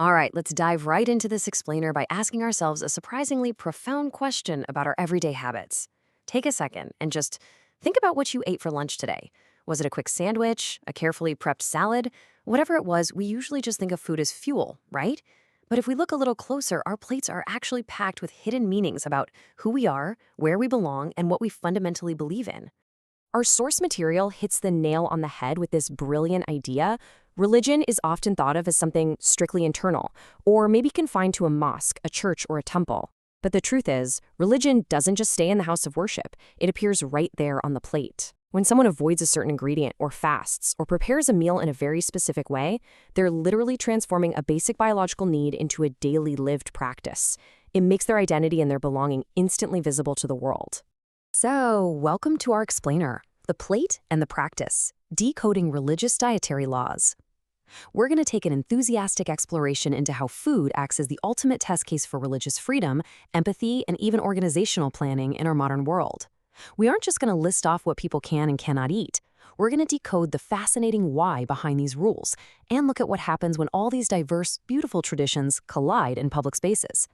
All right, let's dive right into this explainer by asking ourselves a surprisingly profound question about our everyday habits. Take a second and just think about what you ate for lunch today. Was it a quick sandwich, a carefully prepped salad? Whatever it was, we usually just think of food as fuel, right? But if we look a little closer, our plates are actually packed with hidden meanings about who we are, where we belong, and what we fundamentally believe in. Our source material hits the nail on the head with this brilliant idea. Religion is often thought of as something strictly internal, or maybe confined to a mosque, a church, or a temple. But the truth is, religion doesn't just stay in the house of worship. It appears right there on the plate. When someone avoids a certain ingredient, or fasts, or prepares a meal in a very specific way, they're literally transforming a basic biological need into a daily lived practice. It makes their identity and their belonging instantly visible to the world. So, welcome to our explainer, the plate and the practice, decoding religious dietary laws. We're going to take an enthusiastic exploration into how food acts as the ultimate test case for religious freedom, empathy, and even organizational planning in our modern world. We aren't just going to list off what people can and cannot eat. We're going to decode the fascinating why behind these rules and look at what happens when all these diverse, beautiful traditions collide in public spaces.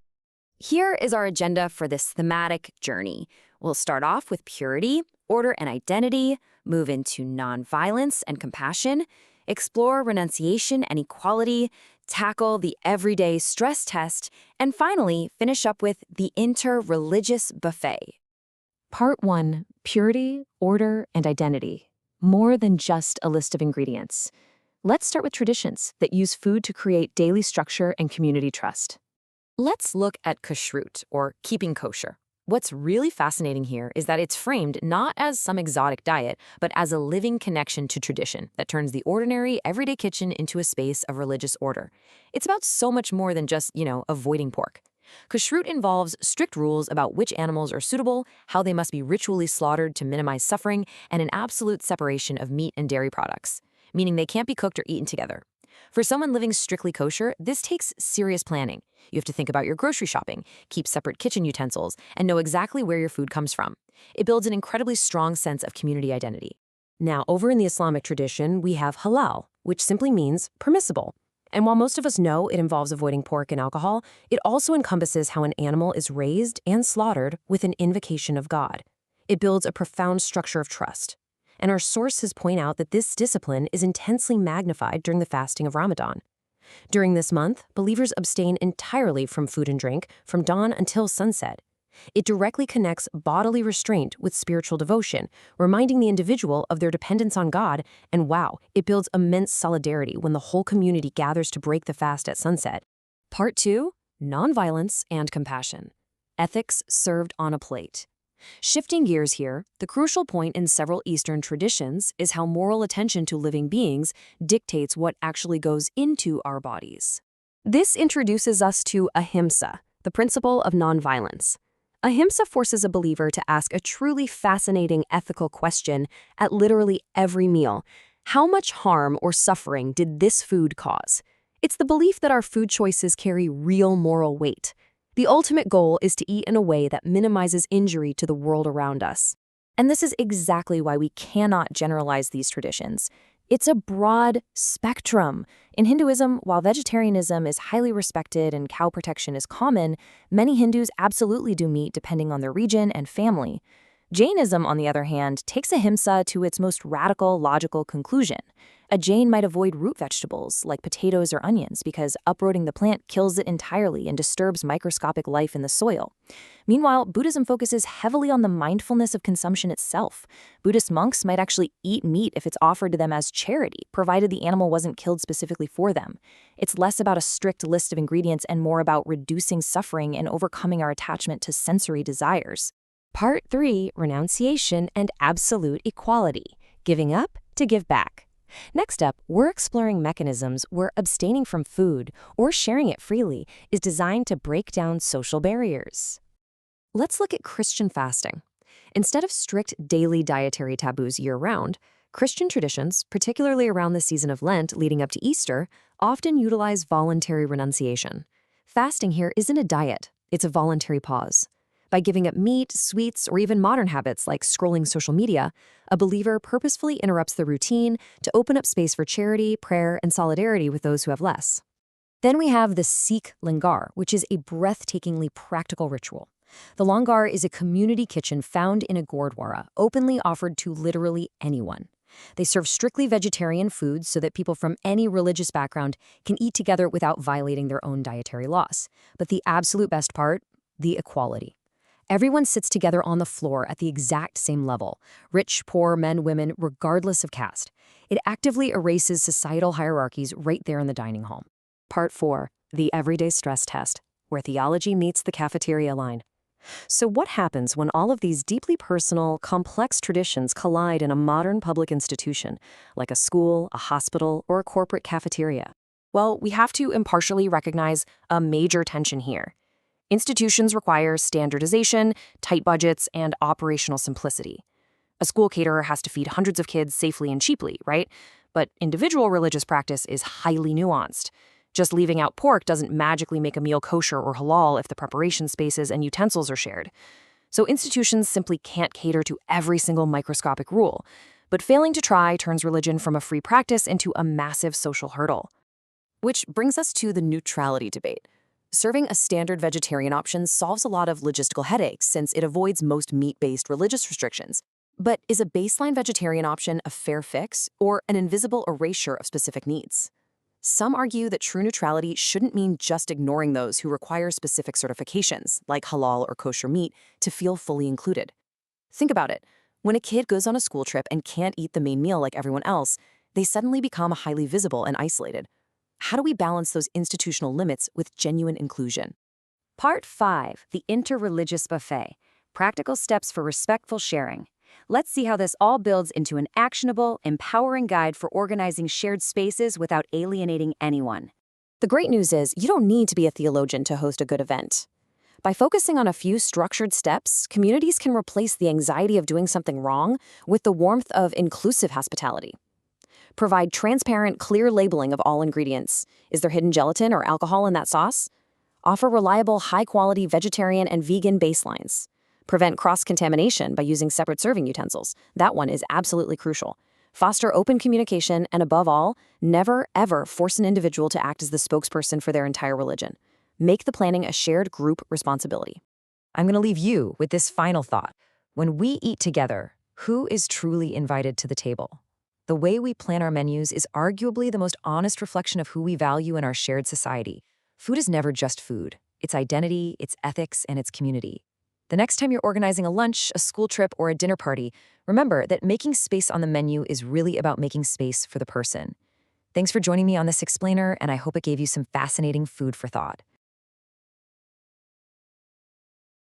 Here is our agenda for this thematic journey. We'll start off with purity, order and identity, move into nonviolence and compassion, explore renunciation and equality, tackle the everyday stress test, and finally finish up with the inter-religious buffet. Part 1. Purity, order, and identity. More than just a list of ingredients. Let's start with traditions that use food to create daily structure and community trust. Let's look at kashrut, or keeping kosher. What's really fascinating here is that it's framed not as some exotic diet, but as a living connection to tradition that turns the ordinary, everyday kitchen into a space of religious order. It's about so much more than just, avoiding pork. Kashrut involves strict rules about which animals are suitable, how they must be ritually slaughtered to minimize suffering, and an absolute separation of meat and dairy products, meaning they can't be cooked or eaten together. For someone living strictly kosher, this takes serious planning. You have to think about your grocery shopping, keep separate kitchen utensils, and know exactly where your food comes from. It builds an incredibly strong sense of community identity. Now, over in the Islamic tradition, we have halal, which simply means permissible. And while most of us know it involves avoiding pork and alcohol, it also encompasses how an animal is raised and slaughtered with an invocation of God. It builds a profound structure of trust. And our sources point out that this discipline is intensely magnified during the fasting of Ramadan. During this month, believers abstain entirely from food and drink from dawn until sunset. It directly connects bodily restraint with spiritual devotion, reminding the individual of their dependence on God, and wow, it builds immense solidarity when the whole community gathers to break the fast at sunset. Part 2. Nonviolence and compassion. Ethics served on a plate. Shifting gears here, the crucial point in several Eastern traditions is how moral attention to living beings dictates what actually goes into our bodies. This introduces us to ahimsa, the principle of nonviolence. Ahimsa forces a believer to ask a truly fascinating ethical question at literally every meal. How much harm or suffering did this food cause? It's the belief that our food choices carry real moral weight. The ultimate goal is to eat in a way that minimizes injury to the world around us. And this is exactly why we cannot generalize these traditions. It's a broad spectrum. In Hinduism, while vegetarianism is highly respected and cow protection is common, many Hindus absolutely do meat depending on their region and family. Jainism, on the other hand, takes ahimsa to its most radical, logical conclusion. A Jain might avoid root vegetables, like potatoes or onions, because uprooting the plant kills it entirely and disturbs microscopic life in the soil. Meanwhile, Buddhism focuses heavily on the mindfulness of consumption itself. Buddhist monks might actually eat meat if it's offered to them as charity, provided the animal wasn't killed specifically for them. It's less about a strict list of ingredients and more about reducing suffering and overcoming our attachment to sensory desires. Part 3. Renunciation and absolute equality. Giving up to give back. Next up, we're exploring mechanisms where abstaining from food or sharing it freely is designed to break down social barriers. Let's look at Christian fasting. Instead of strict daily dietary taboos year-round, Christian traditions, particularly around the season of Lent leading up to Easter, often utilize voluntary renunciation. Fasting here isn't a diet, it's a voluntary pause. By giving up meat, sweets, or even modern habits like scrolling social media, a believer purposefully interrupts the routine to open up space for charity, prayer, and solidarity with those who have less. Then we have the Sikh Langar, which is a breathtakingly practical ritual. The Langar is a community kitchen found in a gurdwara, openly offered to literally anyone. They serve strictly vegetarian foods so that people from any religious background can eat together without violating their own dietary laws. But the absolute best part? The equality. Everyone sits together on the floor at the exact same level, rich, poor, men, women, regardless of caste. It actively erases societal hierarchies right there in the dining hall. Part 4, the everyday stress test, where theology meets the cafeteria line. So what happens when all of these deeply personal, complex traditions collide in a modern public institution, like a school, a hospital, or a corporate cafeteria? Well, we have to impartially recognize a major tension here. Institutions require standardization, tight budgets, and operational simplicity. A school caterer has to feed hundreds of kids safely and cheaply, right? But individual religious practice is highly nuanced. Just leaving out pork doesn't magically make a meal kosher or halal if the preparation spaces and utensils are shared. So institutions simply can't cater to every single microscopic rule. But failing to try turns religion from a free practice into a massive social hurdle. Which brings us to the neutrality debate. Serving a standard vegetarian option solves a lot of logistical headaches since it avoids most meat-based religious restrictions. But is a baseline vegetarian option a fair fix or an invisible erasure of specific needs? Some argue that true neutrality shouldn't mean just ignoring those who require specific certifications, like halal or kosher meat, to feel fully included. Think about it. When a kid goes on a school trip and can't eat the main meal like everyone else, they suddenly become highly visible and isolated. How do we balance those institutional limits with genuine inclusion? Part 5, the interreligious buffet, practical steps for respectful sharing. Let's see how this all builds into an actionable, empowering guide for organizing shared spaces without alienating anyone. The great news is you don't need to be a theologian to host a good event. By focusing on a few structured steps, communities can replace the anxiety of doing something wrong with the warmth of inclusive hospitality. Provide transparent, clear labeling of all ingredients. Is there hidden gelatin or alcohol in that sauce? Offer reliable, high-quality vegetarian and vegan baselines. Prevent cross-contamination by using separate serving utensils. That one is absolutely crucial. Foster open communication, and above all, never, ever force an individual to act as the spokesperson for their entire religion. Make the planning a shared group responsibility. I'm going to leave you with this final thought. When we eat together, who is truly invited to the table? The way we plan our menus is arguably the most honest reflection of who we value in our shared society. Food is never just food. It's identity, it's ethics, and it's community. The next time you're organizing a lunch, a school trip, or a dinner party, remember that making space on the menu is really about making space for the person. Thanks for joining me on this explainer, and I hope it gave you some fascinating food for thought.